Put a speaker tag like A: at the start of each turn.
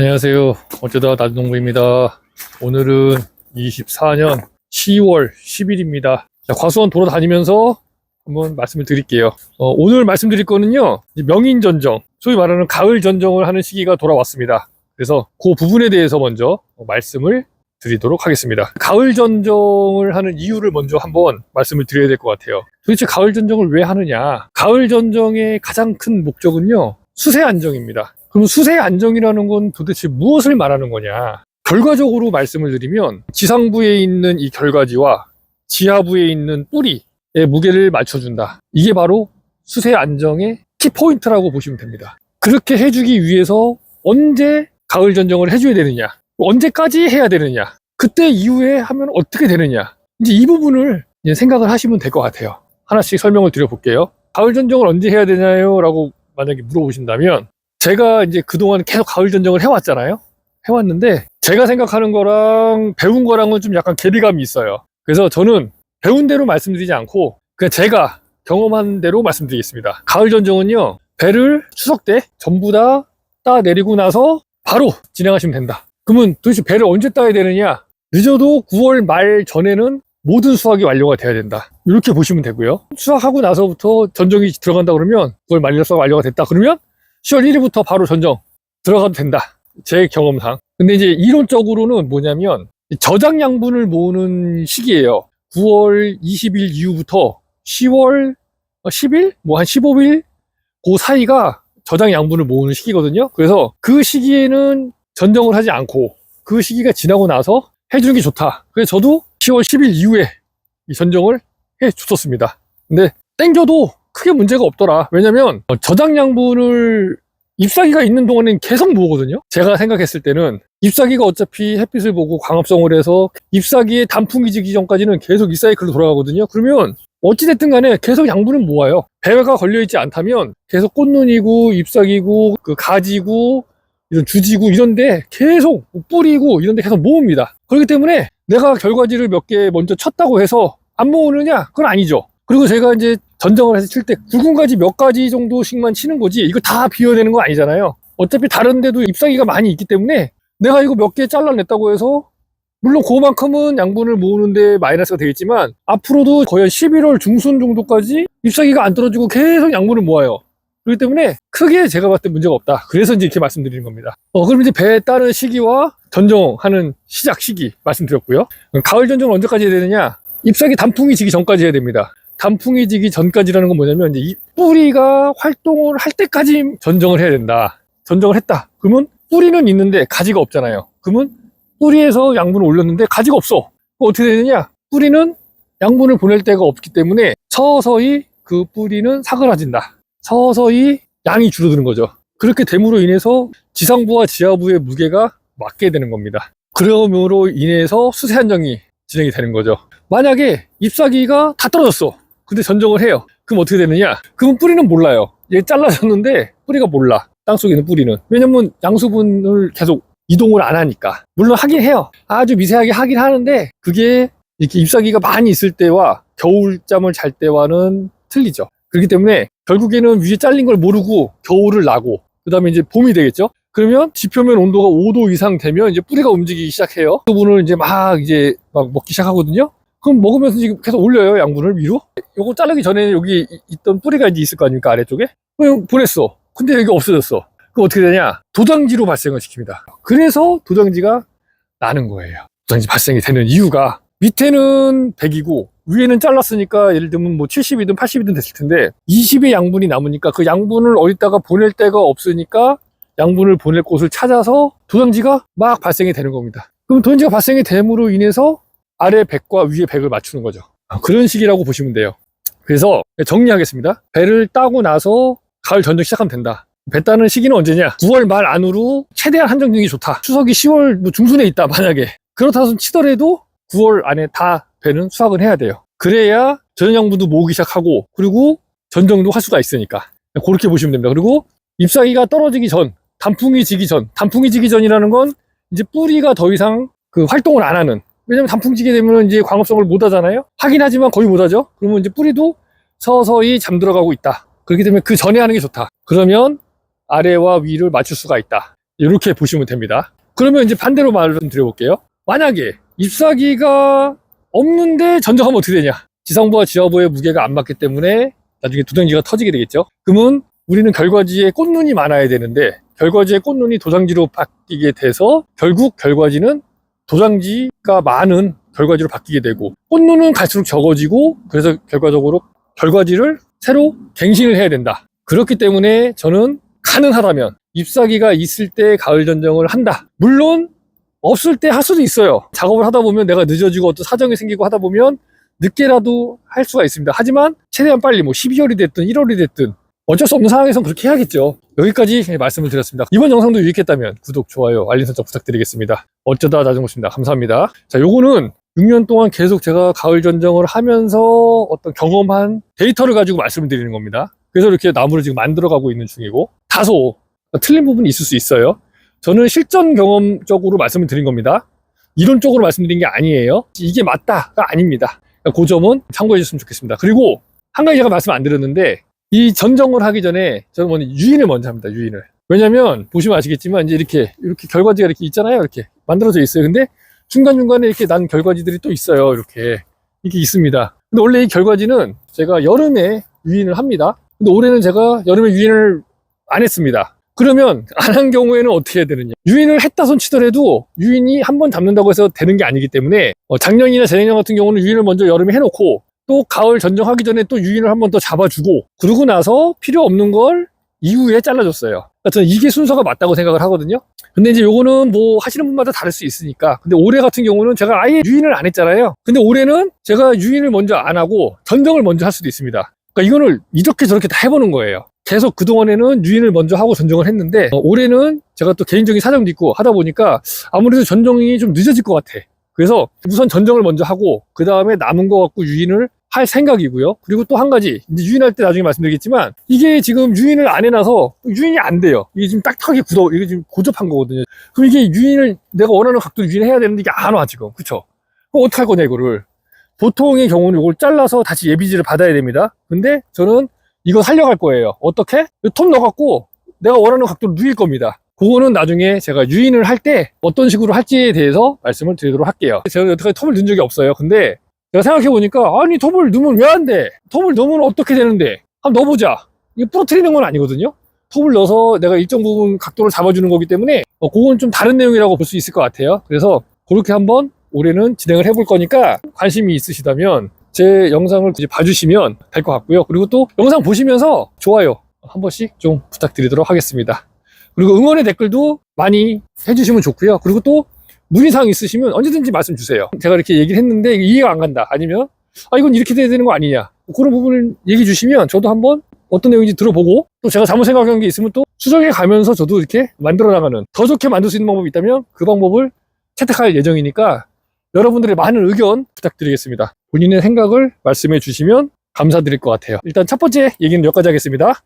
A: 안녕하세요. 어쩌다 나주농부입니다. 오늘은 24년 10월 10일입니다. 과수원 돌아다니면서 한번 말씀을 드릴게요. 오늘 말씀드릴 거는요, 명인전정, 소위 말하는 가을 전정을 하는 시기가 돌아왔습니다. 그래서 그 부분에 대해서 먼저 말씀을 드리도록 하겠습니다. 가을 전정을 하는 이유를 먼저 한번 말씀을 드려야 될 것 같아요. 도대체 가을 전정을 왜 하느냐? 가을 전정의 가장 큰 목적은요, 수세 안정입니다. 그럼 수세 안정이라는 건 도대체 무엇을 말하는 거냐? 결과적으로 말씀을 드리면 지상부에 있는 이 결과지와 지하부에 있는 뿌리의 무게를 맞춰준다. 이게 바로 수세 안정의 키포인트라고 보시면 됩니다. 그렇게 해주기 위해서 언제 가을 전정을 해줘야 되느냐? 언제까지 해야 되느냐? 그때 이후에 하면 어떻게 되느냐? 이제 이 부분을 이제 생각을 하시면 될 것 같아요. 하나씩 설명을 드려볼게요. 가을 전정을 언제 해야 되나요? 라고 만약에 물어보신다면 제가 이제 그동안 계속 가을 전정을 해왔잖아요. 해왔는데 제가 생각하는 거랑 배운 거랑은 좀 약간 괴리감이 있어요. 그래서 저는 배운 대로 말씀드리지 않고 그냥 제가 경험한 대로 말씀드리겠습니다. 가을 전정은요, 배를 추석 때 전부 다 따 내리고 나서 바로 진행하시면 된다. 그러면 도대체 배를 언제 따야 되느냐? 늦어도 9월 말 전에는 모든 수확이 완료가 돼야 된다. 이렇게 보시면 되고요. 수확하고 나서부터 전정이 들어간다 그러면 9월 말일 수확 완료가 됐다 그러면 10월 1일부터 바로 전정 들어가도 된다. 제 경험상. 근데 이제 이론적으로는 뭐냐면 저장 양분을 모으는 시기예요. 9월 20일 이후부터 10월 10일? 뭐 한 15일? 그 사이가 저장 양분을 모으는 시기거든요. 그래서 그 시기에는 전정을 하지 않고 그 시기가 지나고 나서 해주는 게 좋다. 그래서 저도 10월 10일 이후에 이 전정을 해줬었습니다. 근데 땡겨도 크게 문제가 없더라. 왜냐면 저장 양분을 잎사귀가 있는 동안엔 계속 모으거든요. 제가 생각했을 때는 잎사귀가 어차피 햇빛을 보고 광합성을 해서 잎사귀의 단풍이 지기 전까지는 계속 이 사이클로 돌아가거든요. 그러면 어찌됐든 간에 계속 양분은 모아요. 배가 걸려있지 않다면 계속 꽃눈이고 잎사귀고 그 가지고 이런 주지고 이런데 계속 뿌리고 이런데 계속 모읍니다. 그렇기 때문에 내가 결과지를 몇 개 먼저 쳤다고 해서 안 모으느냐? 그건 아니죠. 그리고 제가 이제 전정을 해서 칠 때 굵은 가지 몇 가지 정도씩만 치는 거지 이거 다 비워내는 건 아니잖아요. 어차피 다른 데도 잎사귀가 많이 있기 때문에 내가 이거 몇 개 잘라냈다고 해서 물론 그만큼은 양분을 모으는데 마이너스가 되겠지만 앞으로도 거의 한 11월 중순 정도까지 잎사귀가 안 떨어지고 계속 양분을 모아요. 그렇기 때문에 크게 제가 봤을 때 문제가 없다. 그래서 이제 이렇게 말씀드리는 겁니다. 그럼 이제 배에 따른 시기와 전정하는 시작 시기 말씀드렸고요. 가을 전정은 언제까지 해야 되느냐? 잎사귀 단풍이 지기 전까지 해야 됩니다. 단풍이 지기 전까지라는 건 뭐냐면 이제 이 뿌리가 활동을 할 때까지 전정을 해야 된다. 전정을 했다. 그러면 뿌리는 있는데 가지가 없잖아요. 그러면 뿌리에서 양분을 올렸는데 가지가 없어. 그럼 어떻게 되느냐? 뿌리는 양분을 보낼 데가 없기 때문에 서서히 그 뿌리는 사그라진다. 서서히 양이 줄어드는 거죠. 그렇게 됨으로 인해서 지상부와 지하부의 무게가 맞게 되는 겁니다. 그러므로 인해서 수세 안정이 진행이 되는 거죠. 만약에 잎사귀가 다 떨어졌어. 근데 전정을 해요. 그럼 어떻게 되느냐? 그럼 뿌리는 몰라요. 얘 잘라졌는데 뿌리가 몰라. 땅속에 있는 뿌리는. 왜냐면 양수분을 계속 이동을 안 하니까. 물론 하긴 해요. 아주 미세하게 하긴 하는데 그게 이렇게 잎사귀가 많이 있을 때와 겨울잠을 잘 때와는 틀리죠. 그렇기 때문에 결국에는 위에 잘린 걸 모르고 겨울을 나고 그 다음에 이제 봄이 되겠죠. 그러면 지표면 온도가 5도 이상 되면 이제 뿌리가 움직이기 시작해요. 그 부분을 이제 막 먹기 시작하거든요. 그럼 먹으면서 지금 계속 올려요, 양분을 위로. 요거 자르기 전에 여기 있던 뿌리가 이제 있을 거 아닙니까, 아래쪽에? 그럼 보냈어. 근데 여기 없어졌어. 그럼 어떻게 되냐? 도장지로 발생을 시킵니다. 그래서 도장지가 나는 거예요. 도장지 발생이 되는 이유가 밑에는 100이고 위에는 잘랐으니까 예를 들면 뭐 70이든 80이든 됐을 텐데 20의 양분이 남으니까 그 양분을 어디다가 보낼 데가 없으니까 양분을 보낼 곳을 찾아서 도장지가 막 발생이 되는 겁니다. 그럼 도장지가 발생이 됨으로 인해서 아래 100과 위에 100을 맞추는 거죠. 그런 식이라고 보시면 돼요. 그래서 정리하겠습니다. 배를 따고 나서 가을 전정 시작하면 된다. 배 따는 시기는 언제냐? 9월 말 안으로 최대한 한정적이 좋다. 추석이 10월 중순에 있다 만약에. 그렇다 치더라도 9월 안에 다 배는 수확을 해야 돼요. 그래야 전정 양분도 모으기 시작하고 그리고 전정도 할 수가 있으니까. 그렇게 보시면 됩니다. 그리고 잎사귀가 떨어지기 전, 단풍이 지기 전. 단풍이 지기 전이라는 건 이제 뿌리가 더 이상 그 활동을 안 하는. 왜냐면 단풍 지게 되면 이제 광합성을 못 하잖아요. 하긴 하지만 거의 못 하죠. 그러면 이제 뿌리도 서서히 잠들어가고 있다. 그렇기 때문에 그 전에 하는 게 좋다. 그러면 아래와 위를 맞출 수가 있다. 이렇게 보시면 됩니다. 그러면 이제 반대로 말씀드려볼게요. 만약에 잎사귀가 없는데 전정하면 어떻게 되냐? 지상부와 지하부의 무게가 안 맞기 때문에 나중에 도장지가 터지게 되겠죠. 그러면 우리는 결과지에 꽃눈이 많아야 되는데 결과지에 꽃눈이 도장지로 바뀌게 돼서 결국 결과지는 도장지가 많은 결과지로 바뀌게 되고 꽃눈은 갈수록 적어지고 그래서 결과적으로 결과지를 새로 갱신을 해야 된다. 그렇기 때문에 저는 가능하다면 잎사귀가 있을 때 가을 전정을 한다. 물론 없을 때 할 수도 있어요. 작업을 하다 보면 내가 늦어지고 어떤 사정이 생기고 하다 보면 늦게라도 할 수가 있습니다. 하지만 최대한 빨리 12월이 됐든 1월이 됐든 어쩔 수 없는 상황에선 그렇게 해야겠죠. 여기까지 말씀을 드렸습니다. 이번 영상도 유익했다면 구독, 좋아요, 알림 설정 부탁드리겠습니다. 어쩌다 자전거입니다. 감사합니다. 자, 요거는 6년 동안 계속 제가 가을 전정을 하면서 어떤 경험한 데이터를 가지고 말씀을 드리는 겁니다. 그래서 이렇게 나무를 지금 만들어가고 있는 중이고 다소 틀린 부분이 있을 수 있어요. 저는 실전 경험적으로 말씀을 드린 겁니다. 이론적으로 말씀드린 게 아니에요. 이게 맞다가 아닙니다. 그 점은 참고해 주셨으면 좋겠습니다. 그리고 한 가지 제가 말씀 안 드렸는데 이 전정을 하기 전에 저는 먼저 유인을 먼저 합니다. 유인을. 왜냐면 보시면 아시겠지만 이제 이렇게 결과지가 이렇게 있잖아요. 이렇게 만들어져 있어요. 근데 중간중간에 이렇게 난 결과지들이 또 있어요. 이렇게 있습니다. 근데 원래 이 결과지는 제가 여름에 유인을 합니다. 근데 올해는 제가 여름에 유인을 안 했습니다. 그러면 안 한 경우에는 어떻게 해야 되느냐? 유인을 했다 손 치더라도 유인이 한 번 잡는다고 해서 되는 게 아니기 때문에 작년이나 재작년 같은 경우는 유인을 먼저 여름에 해놓고 또 가을 전정하기 전에 또 유인을 한 번 더 잡아주고 그러고 나서 필요 없는 걸 이후에 잘라줬어요. 그러니까 저는 이게 순서가 맞다고 생각을 하거든요. 근데 이제 요거는 뭐 하시는 분마다 다를 수 있으니까. 근데 올해 같은 경우는 제가 아예 유인을 안 했잖아요. 근데 올해는 제가 유인을 먼저 안 하고 전정을 먼저 할 수도 있습니다. 그러니까 이거를 이렇게 저렇게 다 해보는 거예요. 계속 그동안에는 유인을 먼저 하고 전정을 했는데 올해는 제가 또 개인적인 사정도 있고 하다 보니까 아무래도 전정이 좀 늦어질 것 같아. 그래서 우선 전정을 먼저 하고 그 다음에 남은 거 갖고 유인을 할 생각이고요. 그리고 또 한 가지 이제 유인할 때 나중에 말씀드리겠지만 이게 지금 유인을 안 해놔서 유인이 안 돼요. 이게 지금 딱딱하게 이게 지금 고접한 거거든요. 그럼 이게 유인을 내가 원하는 각도로 유인해야 되는데 이게 안 와 지금. 그쵸? 그럼 어떻게 할 거냐 이거를. 보통의 경우는 이걸 잘라서 다시 예비지를 받아야 됩니다. 근데 저는 이거 살려갈 거예요. 어떻게? 톱 넣어갖고 내가 원하는 각도로 누일 겁니다. 그거는 나중에 제가 유인을 할 때 어떤 식으로 할지에 대해서 말씀을 드리도록 할게요. 제가 여태까지 톱을 넣은 적이 없어요. 근데 제가 생각해보니까 아니 톱을 넣으면 왜 안 돼? 톱을 넣으면 어떻게 되는데? 한번 넣어보자. 이게 부러뜨리는 건 아니거든요. 톱을 넣어서 내가 일정 부분 각도를 잡아주는 거기 때문에 그건 좀 다른 내용이라고 볼 수 있을 것 같아요. 그래서 그렇게 한번 올해는 진행을 해볼 거니까 관심이 있으시다면 제 영상을 이제 봐주시면 될 것 같고요. 그리고 또 영상 보시면서 좋아요 한 번씩 좀 부탁드리도록 하겠습니다. 그리고 응원의 댓글도 많이 해주시면 좋고요. 그리고 또 문의사항 있으시면 언제든지 말씀 주세요. 제가 이렇게 얘기를 했는데 이해가 안 간다. 아니면 이건 이렇게 돼야 되는 거 아니냐. 그런 부분을 얘기해 주시면 저도 한번 어떤 내용인지 들어보고 또 제가 잘못 생각한 게 있으면 또 수정해 가면서 저도 이렇게 만들어 나가는 더 좋게 만들 수 있는 방법이 있다면 그 방법을 채택할 예정이니까 여러분들의 많은 의견 부탁드리겠습니다. 본인의 생각을 말씀해 주시면 감사드릴 것 같아요. 일단 첫 번째 얘기는 여기까지 하겠습니다.